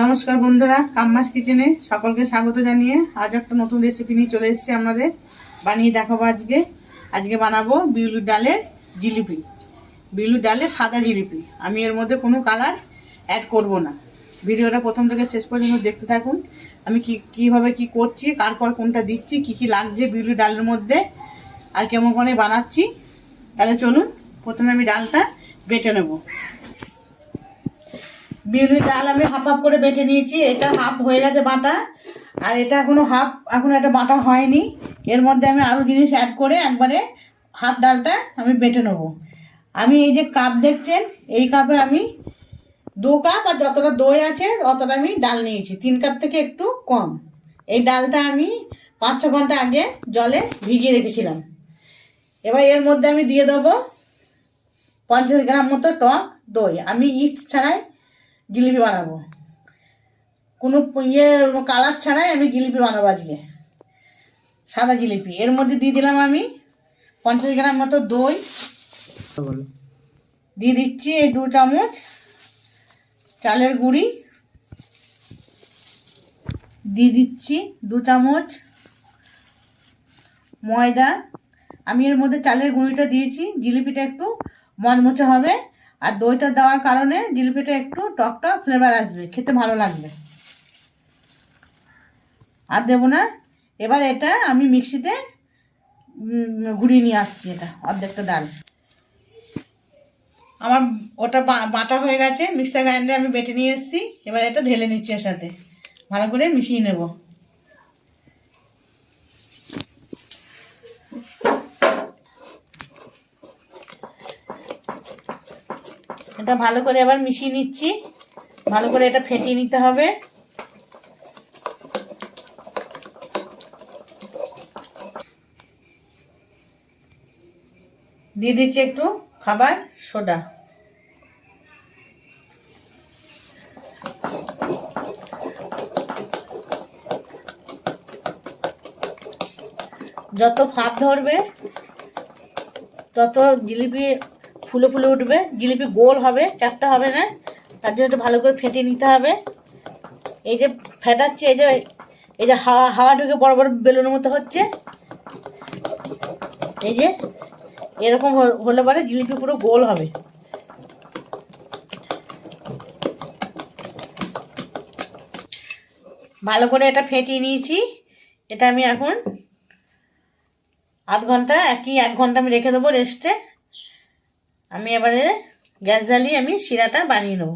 নমস্কার বন্ধুরা, কাম্মাস কিচেনে সকলকে স্বাগত জানিয়ে আজ একটা নতুন রেসিপি নিয়ে চলে এসেছি। আমাদের বানিয়ে দেখাবো আজকে বানাবো বিউলির ডালের জিলিপি। বিউলির ডালের সাদা জিলিপি। আমি এর মধ্যে কোনো কালার অ্যাড করব না। ভিডিওটা প্রথম থেকে শেষ পর্যন্ত দেখতে থাকুন। আমি কিভাবে কি করছি, কারপর কোনটা দিচ্ছি, কি লাগছে বিউলির ডালের মধ্যে, আর কেমন করে বানাচ্ছি। তাহলে চলুন, প্রথমে আমি ডালটা বেটে নেব। বিউলির ডাল আমি হাফ করে বেটে নিয়েছি। এটা হাফ হয়ে গেছে বাটা, আর এটা এখনো এটা বাটা হয়নি। এর মধ্যে আমি আরও জিনিস অ্যাড করে একবারে হাফ ডালটা আমি বেটে নেব। আমি এই যে কাপ দেখছেন, এই কাপে আমি 2 কাপ, আর যতটা দই আছে অতটা আমি ডাল নিয়েছি। 3 কাপ থেকে একটু কম। এই ডালটা আমি 5-6 ঘন্টা আগে জলে ভিজিয়ে রেখেছিলাম। এবার এর মধ্যে আমি দিয়ে দেবো 50 গ্রাম মতো টক দই। আমি ইস্ট ছাড়াই জিলিপি বানাবো, কোনো কালার ছাড়াই আমি জিলিপি বানাবো আজকে, সাদা জিলিপি। এর মধ্যে দিয়ে দিলাম আমি 50 গ্রাম মতো দই। দিয়ে দিচ্ছি এই 2 চামচ চালের গুঁড়ি, দিয়ে দিচ্ছি 2 চামচ ময়দা। আমি এর মধ্যে চালের গুঁড়িটা দিয়েছি, জিলিপিটা একটু মচমচে হবে, আর দইটা দেওয়ার কারণে জিলিপিটা একটু টক ফ্লেভার আসবে, খেতে ভালো লাগবে। আর দেবো না। এবার এটা আমি মিক্সিতে ঘুরিয়ে নিয়ে আসছি। এটা অর্ধেকটা ডাল আমার ওটা বাটা হয়ে গেছে, মিক্সার গ্রাইন্ডারে আমি বেটে নিয়ে এসেছি। এবার এটা ঢেলে নিচ্ছি, এর সাথে ভালো করে মিশিয়ে নেব। এটা ভালো করে এবার মিশিয়ে নিচ্ছি। ভালো করে এটা ফেটিয়ে নিতে হবে। দিয়ে দিচ্ছি একটু খাবার সোডা। যত ফাঁপ ধরবে তত জিলিপি ফুলে ফুলে উঠবে, জিলিপি গোল হবে, চাপটা হবে না। তার জন্য একটু ভালো করে ফেটিয়ে নিতে হবে। এই যে ফেটাচ্ছি, এই যে হাওয়া ঢুকে বড় বড় বেলুনের মতো হচ্ছে। এই যে এরকম হলে পরে জিলিপি পুরো গোল হবে। ভালো করে এটা ফেটিয়ে নিয়েছি। এটা আমি এখন আধ ঘন্টা 1 ঘন্টা আমি রেখে দেবো রেস্টে। আমি এবারে গ্যাস জ্বালিয়ে আমি শিরাটা বানিয়ে নেব।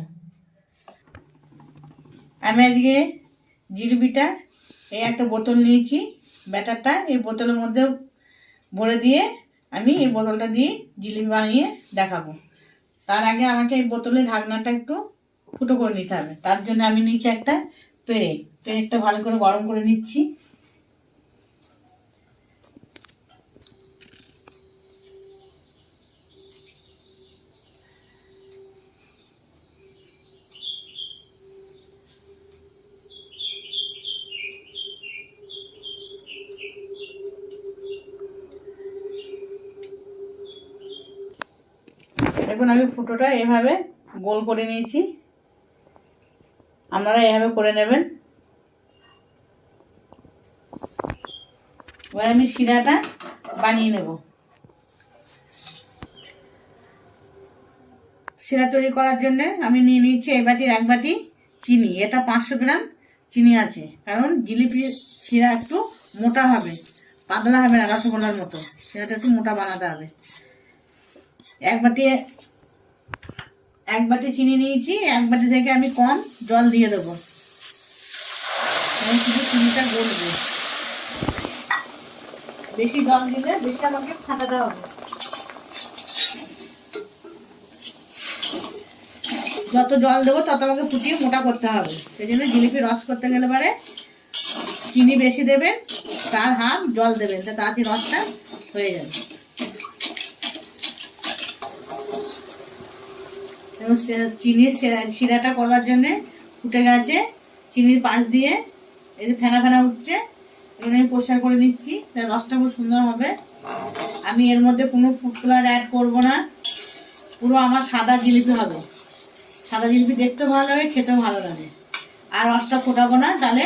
আমি আজকে জিলিপিটা এই একটা বোতল নিয়েছি, ব্যাটারটা এই বোতলের মধ্যে ভরে দিয়ে আমি এই বোতলটা দিয়ে জিলিপি বানিয়ে দেখাবো। তার আগে আমাকে এই বোতলের ঢাকনাটা একটু ফুটো করে নিতে হবে। তার জন্য আমি নিচে একটা পেরেকটা ভালো করে গরম করে নিচ্ছি। দেখুন, আমি ফুটোটা এভাবে গোল করে নিয়েছি। আপনারা এভাবে করে নেবেন। এবার আমি শিরাটা বানিয়ে নেব। শিরা তৈরি করার জন্য আমি নিয়ে নিচ্ছি এই বাটির 1 বাটি চিনি। এটা 500 গ্রাম চিনি আছে, কারণ জিলিপি শিরা একটু মোটা হবে, পাতলা হবে না রসগোল্লার মতো। শিরাটা একটু মোটা বানাতে হবে। 1 বাটি চিনি নিয়েছি। 1 বাটি থেকে আমি কম জল দিয়ে দেবো, শুধু চিনিটা গলবে। বেশি জল দিলে বেশি আমাকে ফাটাতে হবে। যত জল দেবো তত আমাকে ফুটিয়ে মোটা করতে হবে। সেই জন্য জিলিপি রস করতে গেলে পরে চিনি বেশি দেবেন, তার হাফ জল দেবেন, তাড়াতাড়ি রসটা হয়ে যাবে। চিনির শিরাটা করবার জন্যে ফুটে গেছে, চিনির পাশ দিয়ে এই যে ফেনা উঠছে, এখানে আমি পরিষ্কার করে নিচ্ছি। রসটা খুব সুন্দর হবে। আমি এর মধ্যে কোনো ফুড কালার অ্যাড করবো না, পুরো আমার সাদা জিলিপি হবে। সাদা জিলিপি দেখতেও ভালো লাগে, খেতেও ভালো লাগে। আর রসটা ফোটাবো না, তাহলে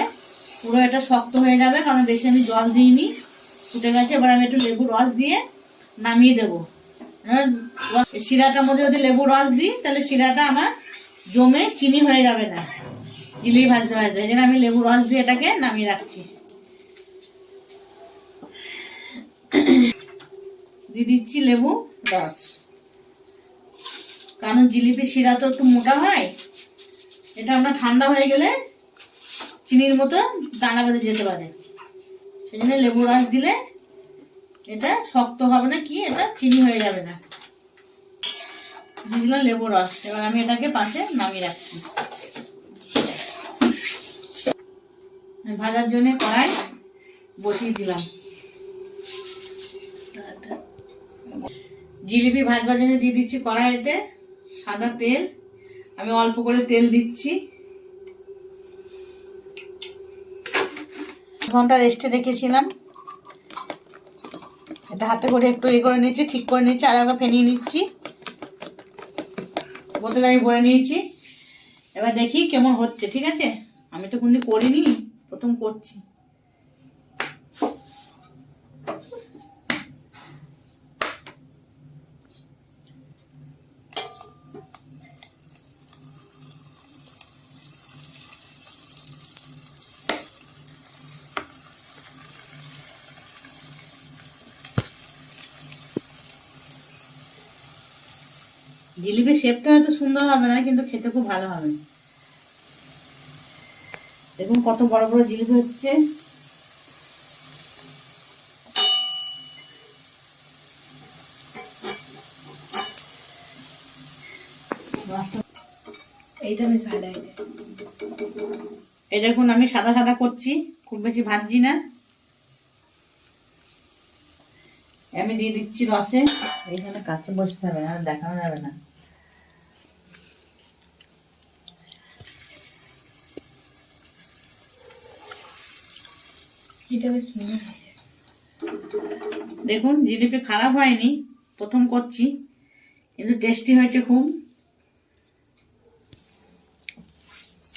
পুরো এটা শক্ত হয়ে যাবে, কারণ বেশি আমি জল দিইনি, ফুটে গেছে। এবার আমি একটু লেবু রস দিয়ে নামিয়ে দেবো। শিরাটার মধ্যে যদি লেবু রস দিই তাহলে শিরাটা আমার জমে চিনি হয়ে যাবে না জিলিপি ভাজতে ভাজতে। এই জন্য আমি লেবু রস দিয়ে এটাকে নামিয়ে রাখছি। দিয়ে দিচ্ছি লেবু রস, কারণ জিলিপি শিরা তো একটু মোটা হয়, এটা আমরা ঠান্ডা হয়ে গেলে চিনির মতো দানা বেঁধে যেতে পারে, সেই জন্য লেবু রস দিলে এটা শক্ত হবে না, কি এটা চিনি হয়ে যাবে না। দিয়ে দিলাম লেবু রস। এবার আমি এটাকে পাশে নামিয়ে রাখছি। ভাজার জন্য কড়াই বসিয়ে দিলাম। জিলিপি ভাজবার জন্য দিয়ে দিচ্ছি কড়াইতে সাদা তেল। আমি অল্প করে তেল দিচ্ছি। ঘন্টা রেস্টে রেখেছিলাম, এটা হাতে করে একটু করে নিচ্ছি, ঠিক করে নিচ্ছি, আর একবার ফেনিয়ে নিচ্ছি। বোতলে আমি ভরে নিয়েছি। এবার দেখি কেমন হচ্ছে। ঠিক আছে, আমি তো কোনদিন করিনি, প্রথম করছি। জিলিপির শেপটা হয়তো সুন্দর হবে না, কিন্তু খেতে খুব ভালো হবে। দেখুন কত বড় বড় জিলিপি হচ্ছে। এইটা বেশ ভালো হয়েছে। এই দেখুন আমি সাদা সাদা করছি, খুব বেশি ভাজছি না। আমি দিয়ে দিচ্ছি রসে। এইখানে কাছে বসতে হবে, আর দেখানো যাবে না। এটা বেশ মনে হয়েছে। দেখুন জিলিপি খারাপ হয়নি, প্রথম করছি, কিন্তু টেস্টি হয়েছে খুব।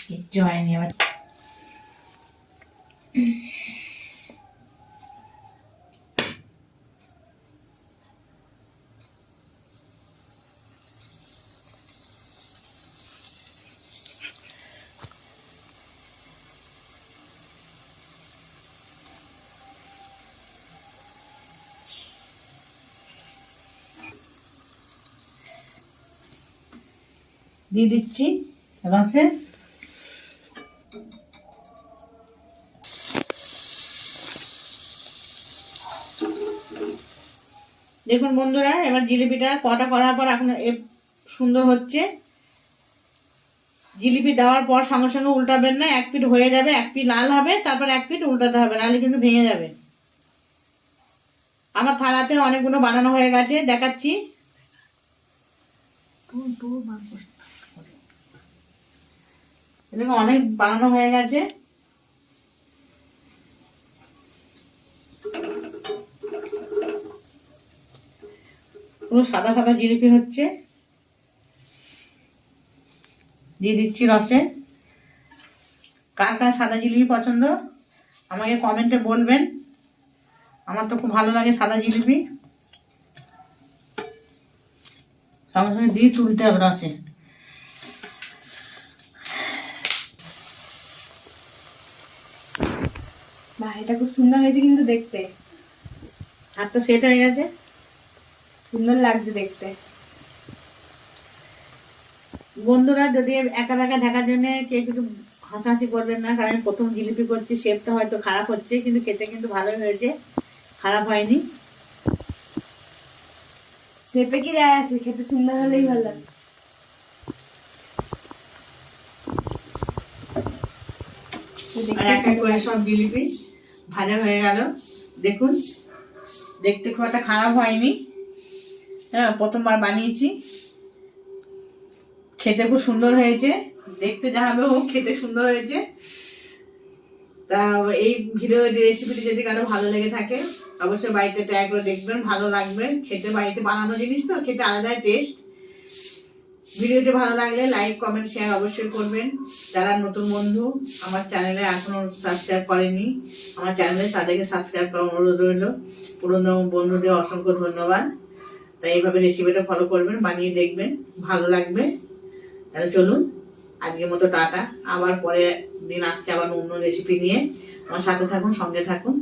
কিচ্ছু হয়নি। এবার দিয়ে দিচ্ছি রসে। দেখুন বন্ধুরা, এবার জিলিপিটা কটা করার পর এখন সুন্দর হচ্ছে। জিলিপি দেওয়ার পর সঙ্গে সঙ্গে উল্টাবেন না, এক পিঠ হয়ে যাবে, এক পিঠ লাল হবে, তারপর এক পিঠ উল্টাতে হবে, নাহলে কিন্তু ভেঙে যাবে। আমার থালাতে অনেকগুলো বানানো হয়ে গেছে, দেখাচ্ছি। অনেক বানানো হয়ে গেছে। পুরো সাদা সাদা জিলিপি হচ্ছে। দিয়ে দিচ্ছি রসে। কার কার সাদা জিলিপি পছন্দ আমাকে কমেন্টে বলবেন। আমার তো খুব ভালো লাগে সাদা জিলিপি। সঙ্গে সঙ্গে দিয়ে তুলতে হবে রসে। বাহ, এটা খুব সুন্দর হয়েছে কিন্তু দেখতে। হাতটা সেট হয়ে গেছে, সুন্দর লাগছে দেখতে। বন্ধুরা যদি একা একা ঢাকার জন্য কেউ কিছু হাসাহাসি করবেন না, কারণ আমি প্রথম জিলিপি করছি, শেপটা হয়তো খারাপ হচ্ছে, কিন্তু খেতে কিন্তু ভালোই হয়েছে, খারাপ হয়নি। শেপে কি যায় আছে, খেতে সুন্দর হলেই ভালো। আর এক এক করে সব জিলিপি ভাজা হয়ে গেল। দেখুন দেখতে খুব একটা খারাপ হয়নি। হ্যাঁ, প্রথমবার বানিয়েছি, খেতে খুব সুন্দর হয়েছে। দেখতে যা হবে হোক, খেতে সুন্দর হয়েছে। তা এই ভিডিও রেসিপিটি যদি কারো ভালো লেগে থাকে অবশ্যই বাড়িতে ট্রাই করে দেখবেন, ভালো লাগবে। খেতে বাড়িতে বানানো জিনিস তো, খেতে আলাদাই টেস্ট। ভিডিওটি ভালো লাগলে লাইক কমেন্ট শেয়ার অবশ্যই করবেন। যারা নতুন বন্ধু আমার চ্যানেলে এখনো সাবস্ক্রাইব করেনি, আমার চ্যানেলে তাদেরকে সাবস্ক্রাইব করার অনুরোধ রইল। পুরনো বন্ধুদের অসংখ্য ধন্যবাদ। তাই এইভাবে রেসিপিটা ফলো করবেন, বানিয়ে দেখবেন, ভালো লাগবে। তাহলে চলুন আজকের মতো টাটা, আবার পরে দিন আসছে আবার অন্য রেসিপি নিয়ে। আমার সাথে থাকুন, সঙ্গে থাকুন।